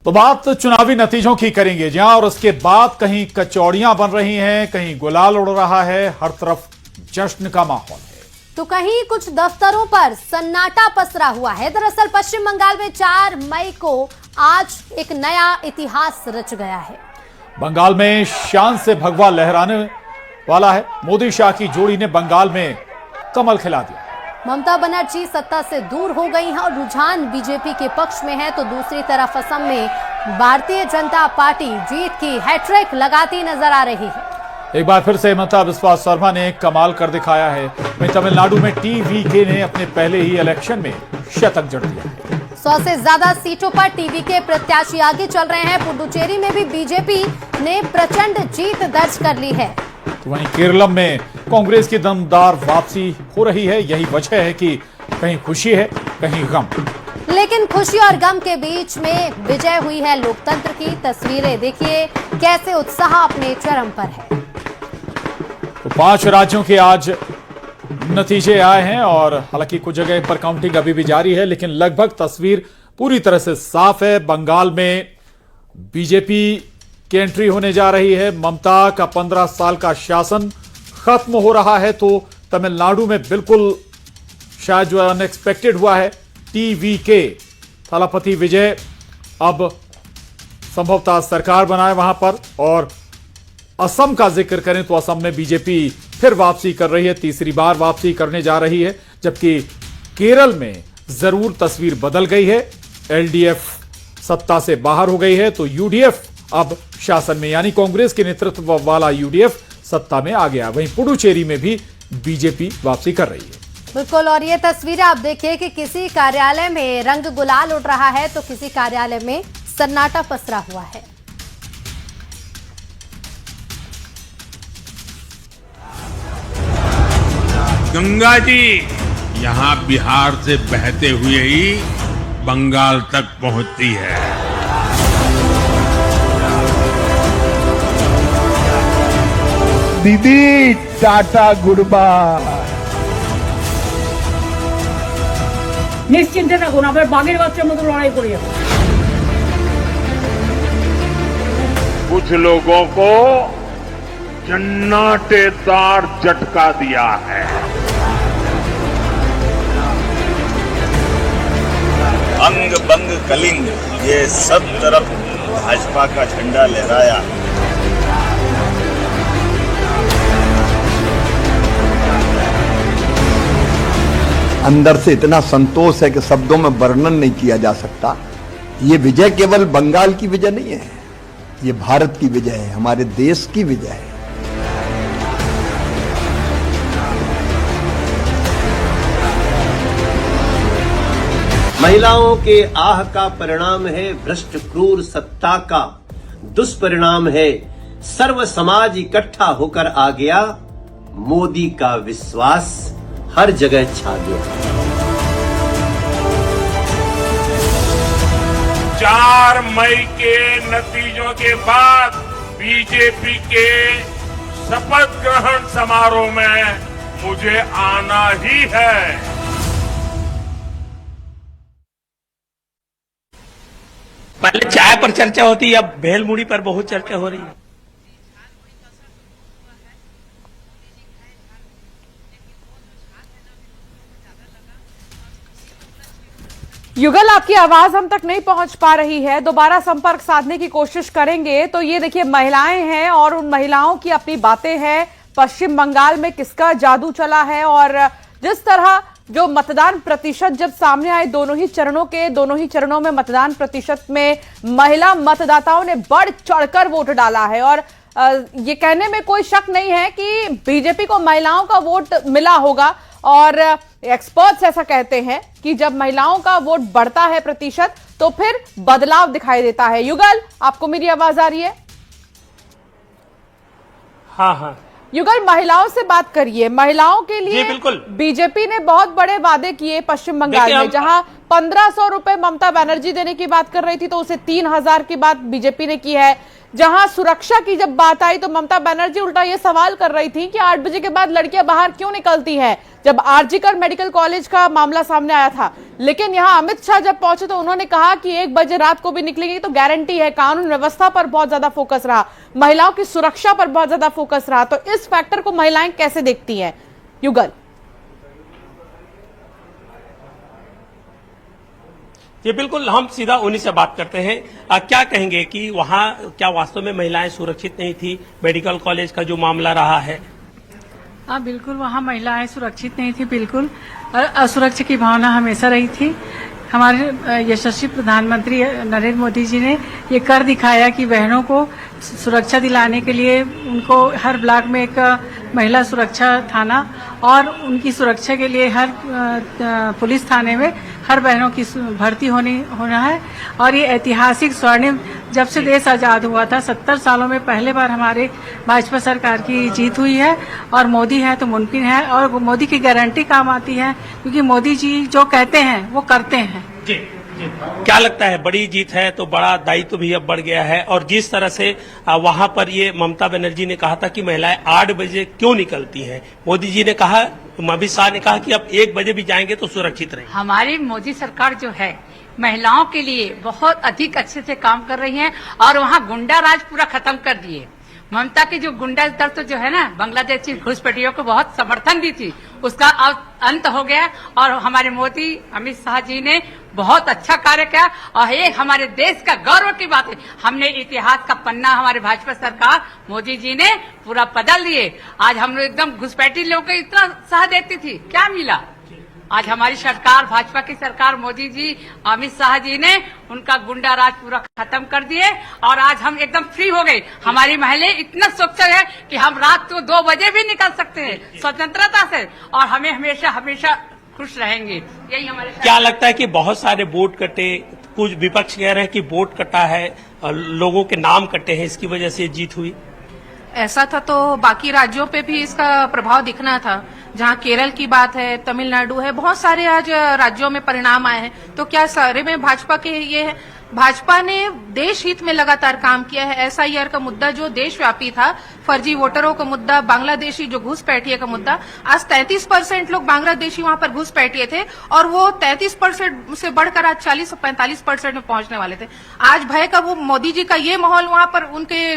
तो बात चुनावी नतीजों की करेंगे जहां और उसके बाद कहीं कचौड़ियां बन रही हैं, कहीं गुलाल उड़ रहा है, हर तरफ जश्न का माहौल है तो कहीं कुछ दफ्तरों पर सन्नाटा पसरा हुआ है। दरअसल पश्चिम बंगाल में 4 मई को आज एक नया इतिहास रच गया है। बंगाल में शान से भगवा लहराने वाला है। मोदी शाह की जोड़ी ने बंगाल में कमल खिला दिया। ममता बनर्जी सत्ता से दूर हो गई हैं और रुझान बीजेपी के पक्ष में है, तो दूसरी तरफ असम में भारतीय जनता पार्टी जीत की हैट्रिक लगाती नजर आ रही है। एक बार फिर से हिमंता बिस्वा शर्मा ने कमाल कर दिखाया है। वहीं तमिलनाडु में टीवीके ने अपने पहले ही इलेक्शन में शतक जड़ दिया है। 100 से ज्यादा सीटों पर टीवीके प्रत्याशी आगे चल रहे हैं। पुडुचेरी में भी बीजेपी ने प्रचंड जीत दर्ज कर ली है। तो वहीं केरलम में कांग्रेस की दमदार वापसी हो रही है। यही वजह है कि कहीं खुशी है, कहीं गम। लेकिन खुशी और गम के बीच में विजय हुई है लोकतंत्र की। तस्वीरें देखिए कैसे उत्साह अपने चरम पर है। तो 5 राज्यों के आज नतीजे आए हैं और हालांकि कुछ जगह पर काउंटिंग अभी भी जारी है, लेकिन लगभग तस्वीर पूरी तरह से साफ है। बंगाल में बीजेपी की एंट्री होने जा रही है। ममता का 15 साल का शासन खत्म हो रहा है। तो तमिलनाडु में बिल्कुल शायद जो अनएक्सपेक्टेड हुआ है, टीवीके थलापति विजय अब संभवतः सरकार बनाए वहां पर। और असम का जिक्र करें तो असम में बीजेपी फिर वापसी कर रही है, तीसरी बार वापसी करने जा रही है। जबकि केरल में जरूर तस्वीर बदल गई है। एलडीएफ सत्ता से बाहर हो गई है, तो यूडीएफ अब शासन में, यानी कांग्रेस के नेतृत्व वाला यूडीएफ सत्ता में आ गया। वहीं पुडुचेरी में भी बीजेपी वापसी कर रही है। बिल्कुल, और ये तस्वीरें आप देखिए कि किसी कार्यालय में रंग गुलाल उड़ रहा है तो किसी कार्यालय में सन्नाटा पसरा हुआ है। गंगा जी यहाँ बिहार से बहते हुए ही बंगाल तक पहुंचती है। दीदी टाटा गुड बाय। নিশ্চিন্তে থাকুন, আবার বাঘের বাচ্চার মতো লড়াই করে যাবো। कुछ लोगों को सन्नाटेदार झटका दिया है। अंग बंग कलिंग ये सब तरफ भाजपा का झंडा लहराया। अंदर से इतना संतोष है कि शब्दों में वर्णन नहीं किया जा सकता। ये विजय केवल बंगाल की विजय नहीं है, ये भारत की विजय है, हमारे देश की विजय है। महिलाओं के आह का परिणाम है भ्रष्ट क्रूर सत्ता का, दुष्परिणाम है सर्व समाज इकट्ठा होकर आ गया, मोदी का विश्वास हर जगह छा गया। 4 मई के नतीजों के बाद बीजेपी के शपथ ग्रहण समारोह में मुझे आना ही है। पहले चाय पर चर्चा होती, अब भेलमुड़ी पर बहुत चर्चा हो रही है। युगल, आपकी आवाज हम तक नहीं पहुंच पा रही है, दोबारा संपर्क साधने की कोशिश करेंगे। तो ये देखिए महिलाएं हैं और उन महिलाओं की अपनी बातें हैं। पश्चिम बंगाल में किसका जादू चला है और जिस तरह जो मतदान प्रतिशत जब सामने आए दोनों ही चरणों में मतदान प्रतिशत में महिला मतदाताओं ने बढ़ चढ़कर वोट डाला है। और ये कहने में कोई शक नहीं है कि बीजेपी को महिलाओं का वोट मिला होगा। और एक्सपर्ट्स ऐसा कहते हैं कि जब महिलाओं का वोट बढ़ता है प्रतिशत तो फिर बदलाव दिखाई देता है। युगल, आपको मेरी आवाज आ रही है? हाँ हाँ युगल, महिलाओं से बात करिए। महिलाओं के लिए जी बिल्कुल। बीजेपी ने बहुत बड़े वादे किए पश्चिम बंगाल में, जहां 1500 रुपए ममता बनर्जी देने की बात कर रही थी, तो उसे 3000 की बात बीजेपी ने की है। जहां सुरक्षा की जब बात आई तो ममता बनर्जी उल्टा ये सवाल कर रही थी कि 8 बजे के बाद लड़कियां बाहर क्यों निकलती हैं, जब आरजीकर मेडिकल कॉलेज का मामला सामने आया था। लेकिन यहां अमित शाह जब पहुंचे तो उन्होंने कहा कि 1 बजे रात को भी निकलेंगी तो गारंटी है। कानून व्यवस्था पर बहुत ज्यादा फोकस रहा, महिलाओं की सुरक्षा पर बहुत ज्यादा फोकस रहा। तो इस फैक्टर को महिलाएं कैसे देखती हैं? युगल जी बिल्कुल, हम सीधा उन्हीं से बात करते हैं। क्या कहेंगे कि वहाँ क्या वास्तव में महिलाएं सुरक्षित नहीं थी? मेडिकल कॉलेज का जो मामला रहा है। हाँ बिल्कुल, वहाँ महिलाएं सुरक्षित नहीं थी, बिल्कुल असुरक्षा की भावना हमेशा रही थी। हमारे यशस्वी प्रधानमंत्री नरेंद्र मोदी जी ने ये कर दिखाया कि बहनों को सुरक्षा दिलाने के लिए उनको हर ब्लॉक में एक महिला सुरक्षा थाना और उनकी सुरक्षा के लिए हर पुलिस थाने में हर बहनों की भर्ती होना है। और ये ऐतिहासिक स्वर्णिम, जब से देश आजाद हुआ था 70 सालों में पहले बार हमारे भाजपा सरकार की जीत हुई है। और मोदी है तो मुमकिन है, और मोदी की गारंटी काम आती है, क्योंकि मोदी जी जो कहते हैं वो करते हैं। जी जी, क्या लगता है, बड़ी जीत है तो बड़ा दायित्व भी अब बढ़ गया है। और जिस तरह से वहां पर ये ममता बनर्जी ने कहा था कि महिलाएं 8 बजे क्यों निकलती हैं, मोदी जी ने कहा, अमित शाह ने कहा कि अब 1 बजे भी जाएंगे तो सुरक्षित रहेंगे। हमारी मोदी सरकार जो है महिलाओं के लिए बहुत अधिक अच्छे से काम कर रही है और वहाँ गुंडा राज पूरा खत्म कर दिए। ममता की जो गुंडा तत्व जो है ना, बांग्लादेशी घुसपैठियों को बहुत समर्थन दी थी, उसका अब अंत हो गया। और हमारे मोदी अमित शाह जी ने बहुत अच्छा कार्य किया और ये हमारे देश का गौरव की बात है। हमने इतिहास का पन्ना हमारे भाजपा सरकार मोदी जी ने पूरा बदल दिए। आज हम लोग एकदम घुसपैठी लोगों को इतना साथ देती थी, क्या मिला? आज हमारी सरकार, भाजपा की सरकार, मोदी जी, अमित शाह जी ने उनका गुंडा राज पूरा खत्म कर दिए और आज हम एकदम फ्री हो गए। हमारी महिलाएं इतना सक्षम है कि हम रात को 2 बजे भी निकल सकते हैं स्वतंत्रता से, और हमें हमेशा हमेशा खुश रहेंगे। यही हमारे। क्या लगता है कि बहुत सारे वोट कटे, कुछ विपक्ष कह रहे हैं कि वोट कटा है, लोगों के नाम कटे हैं, इसकी वजह से जीत हुई? ऐसा था तो बाकी राज्यों पे भी इसका प्रभाव दिखना था। जहाँ केरल की बात है, तमिलनाडु है, बहुत सारे आज राज्यों में परिणाम आए हैं। तो क्या सारे में भाजपा के ये है? भाजपा ने देश हित में लगातार काम किया है। एसआईआर का मुद्दा जो देशव्यापी था, फर्जी वोटरों का मुद्दा, बांग्लादेशी जो घुसपैठिए का मुद्दा, आज 33% लोग बांग्लादेशी वहां पर घुसपैठिए थे और वो 33% से बढ़कर आज 40-45% में पहुंचने वाले थे। आज भय का वो मोदी जी का ये माहौल वहां पर उनके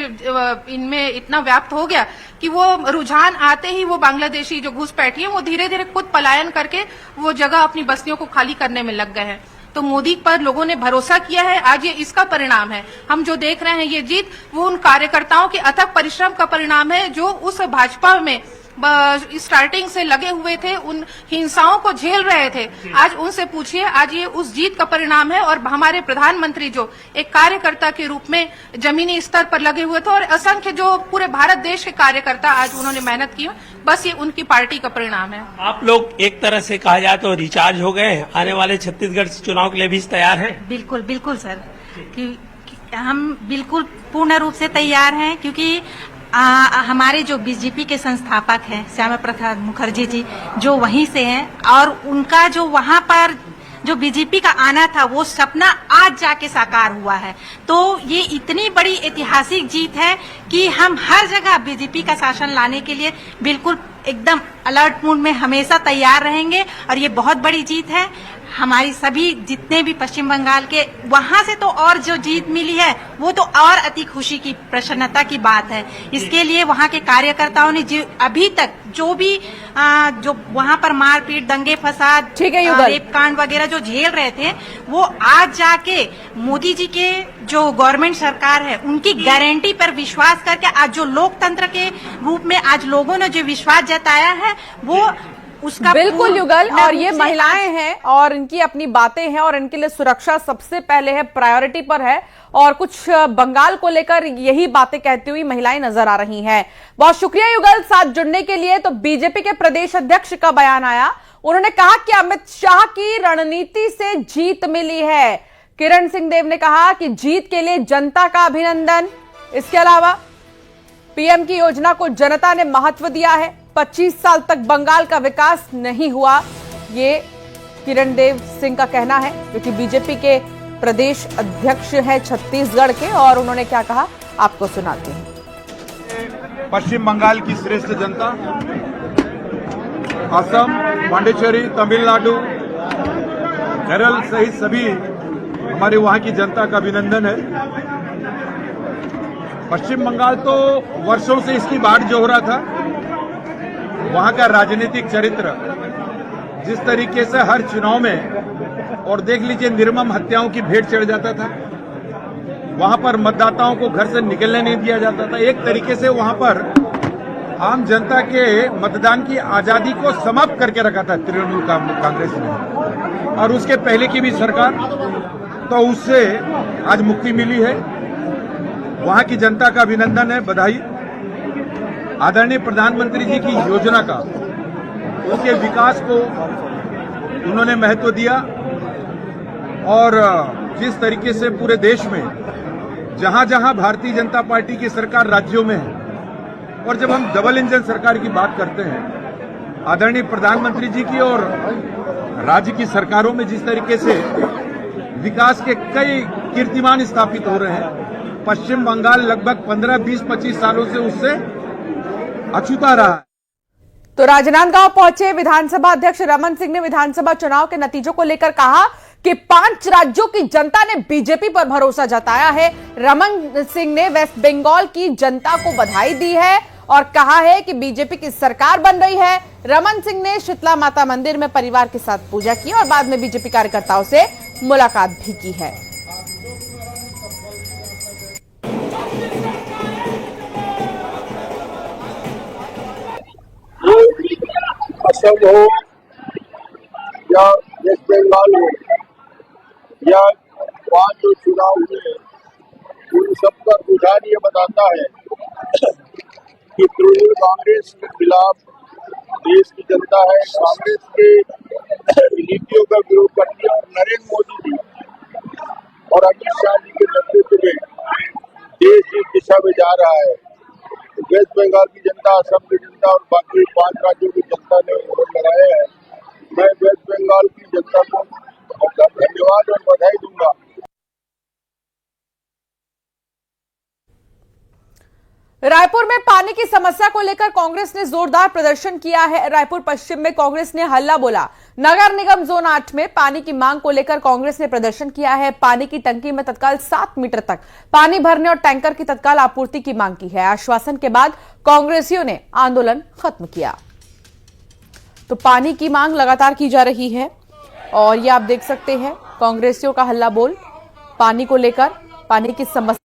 इनमें इतना व्याप्त हो गया कि वो रुझान आते ही वो बांग्लादेशी जो घुसपैठिए वो धीरे धीरे खुद पलायन करके वो जगह अपनी बस्तियों को खाली करने में लग गए हैं। तो मोदी पर लोगों ने भरोसा किया है, आज ये इसका परिणाम है। हम जो देख रहे हैं ये जीत, वो उन कार्यकर्ताओं के अथक परिश्रम का परिणाम है जो उस भाजपा में स्टार्टिंग से लगे हुए थे, उन हिंसाओं को झेल रहे थे। आज उनसे पूछिए, आज ये उस जीत का परिणाम है। और हमारे प्रधानमंत्री जो एक कार्यकर्ता के रूप में जमीनी स्तर पर लगे हुए थे, और असंख्य जो पूरे भारत देश के कार्यकर्ता आज उन्होंने मेहनत की, बस ये उनकी पार्टी का परिणाम है। आप लोग एक तरह से कहा जाए तो रिचार्ज हो गए, आने वाले छत्तीसगढ़ चुनाव के लिए भी तैयार हैं? बिल्कुल बिल्कुल सर, हम बिल्कुल पूर्ण रूप से तैयार हैं, क्योंकि हमारे जो बीजेपी के संस्थापक हैं श्यामा प्रसाद मुखर्जी जी, जो वहीं से हैं, और उनका जो वहां पर जो बीजेपी का आना था वो सपना आज जाके साकार हुआ है। तो ये इतनी बड़ी ऐतिहासिक जीत है कि हम हर जगह बीजेपी का शासन लाने के लिए बिल्कुल एकदम अलर्ट मोड में हमेशा तैयार रहेंगे। और ये बहुत बड़ी जीत है हमारी सभी जितने भी पश्चिम बंगाल के, वहां से तो और जो जीत मिली है वो तो और अति खुशी की, प्रसन्नता की बात है। इसके लिए वहां के कार्यकर्ताओं ने जो अभी तक जो भी जो वहां पर मारपीट, दंगे फसाद, रेप कांड वगैरह जो झेल रहे थे, वो आज जाके मोदी जी के जो गवर्नमेंट सरकार है उनकी गारंटी पर विश्वास करके आज जो लोकतंत्र के रूप में आज लोगों ने जो विश्वास जताया है वो उसका बिल्कुल युगल। और ये महिलाएं हैं और इनकी अपनी बातें हैं और इनके लिए सुरक्षा सबसे पहले है, प्रायोरिटी पर है। और कुछ बंगाल को लेकर यही बातें कहती हुई महिलाएं नजर आ रही हैं। बहुत शुक्रिया युगल साथ जुड़ने के लिए। तो बीजेपी के प्रदेश अध्यक्ष का बयान आया, उन्होंने कहा कि अमित शाह की रणनीति से जीत मिली है। किरण सिंह देव ने कहा कि जीत के लिए जनता का अभिनंदन। इसके अलावा पीएम की योजना को जनता ने महत्व दिया है। 25 साल तक बंगाल का विकास नहीं हुआ, ये किरण देव सिंह का कहना है, जो कि बीजेपी के प्रदेश अध्यक्ष है छत्तीसगढ़ के, और उन्होंने क्या कहा आपको सुनाते हैं। पश्चिम बंगाल की श्रेष्ठ जनता, असम, पांडिचेरी, तमिलनाडु, केरल सहित सभी हमारे वहां की जनता का अभिनंदन है। पश्चिम बंगाल तो वर्षों से इसकी बाट जो हो रहा था, वहां का राजनीतिक चरित्र जिस तरीके से हर चुनाव में, और देख लीजिए निर्मम हत्याओं की भेंट चढ़ जाता था, वहां पर मतदाताओं को घर से निकलने नहीं दिया जाता था। एक तरीके से वहां पर आम जनता के मतदान की आजादी को समाप्त करके रखा था तृणमूल कांग्रेस ने, और उसके पहले की भी सरकार, तो उससे आज मुक्ति मिली है। वहां की जनता का अभिनंदन है, बधाई। आदरणीय प्रधानमंत्री जी की योजना का, उसके विकास को उन्होंने महत्व दिया, और जिस तरीके से पूरे देश में जहां जहां भारतीय जनता पार्टी की सरकार राज्यों में है, और जब हम डबल इंजन सरकार की बात करते हैं, आदरणीय प्रधानमंत्री जी की और राज्य की सरकारों में जिस तरीके से विकास के कई कीर्तिमान स्थापित हो रहे हैं, पश्चिम बंगाल लगभग 15, 20, 25 सालों से उससे अछूता रहा है। तो राजनांदगांव पहुंचे विधानसभा अध्यक्ष रमन सिंह ने विधानसभा चुनाव के नतीजों को लेकर कहा कि 5 राज्यों की जनता ने बीजेपी पर भरोसा जताया है। रमन सिंह ने वेस्ट बंगाल की जनता को बधाई दी है और कहा है कि बीजेपी की सरकार बन रही है। रमन सिंह ने शीतला माता मंदिर में परिवार के साथ पूजा की और बाद में बीजेपी कार्यकर्ताओं से मुलाकात भी की है। असम हो या वेस्ट बंगाल हो या वहाँ जो चुनाव हुए, उन सब का रुझान ये बताता है कि तृणमूल कांग्रेस के खिलाफ देश की जनता है, कांग्रेस के नीतियों का विरोध करती है, और नरेंद्र मोदी जी और अमित शाह जी के नेतृत्व में देश जिस दिशा में जा रहा है, वेस्ट बंगाल की जनता, असम की जनता और बाकी 5 राज्यों की जनता ने वोट लगाया है। मैं वेस्ट बंगाल की जनता को धन्यवाद और बधाई दूंगा। रायपुर में पानी की समस्या को लेकर कांग्रेस ने जोरदार प्रदर्शन किया है। रायपुर पश्चिम में कांग्रेस ने हल्ला बोला। नगर निगम जोन 8 में पानी की मांग को लेकर कांग्रेस ने प्रदर्शन किया है। पानी की टंकी में तत्काल 7 मीटर तक पानी भरने और टैंकर की तत्काल आपूर्ति की मांग की है। आश्वासन के बाद कांग्रेसियों ने आंदोलन खत्म किया। तो पानी की मांग लगातार की जा रही है और ये आप देख सकते हैं कांग्रेसियों का हल्ला बोल पानी को लेकर, पानी की समस्या